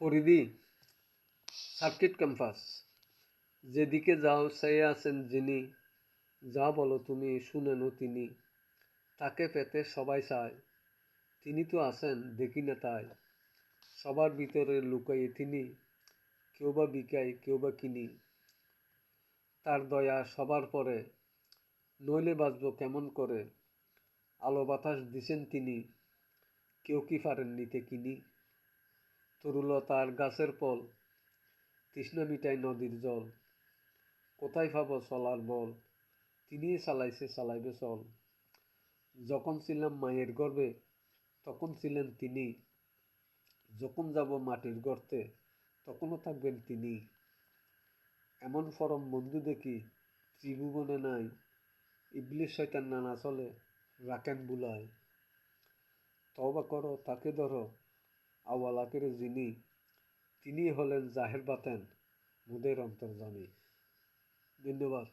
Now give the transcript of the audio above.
Faridi circuit campus. যেদিকে যাও চেয়ে আছেন যিনি, যা বলো তুমি শুনেনও তিনি। তাকে পেতে সবাই চায়, তিনি তো আছেন দেখি না তাই। সবার ভিতরে লুকায়ে তিনি, কেউ বা বিকায় কেউ বা কিনি। তার দয়া সবার পরে, নইলে বাঁচব কেমন করে। আলো বাতাস দিছেন তিনি, কেউ কি পারেন নিতে কিনি। তরুলতার গাছের ফল, তৃষ্ণা মিটায় নদীর জল। কোথায় পাব চলার বল, তিনিই চালাইছে চালাইবে চল। যখন ছিলাম মায়ের গর্ভে, তখন ছিলেন তিনি। যখন যাব মাটির গর্তে, তখনও থাকবেন তিনি। এমন পরম বন্ধু দেখি ত্রিভুবনে নাই। ইবলিস শয়তান নানা চলে, রাখেন বুলায়। তওবা করো তাকে ধরো, আওয়াল আখিরে যিনি, তিনি হলেন জাহের বাতেন মোদের অন্তর্যামী। ধন্যবাদ।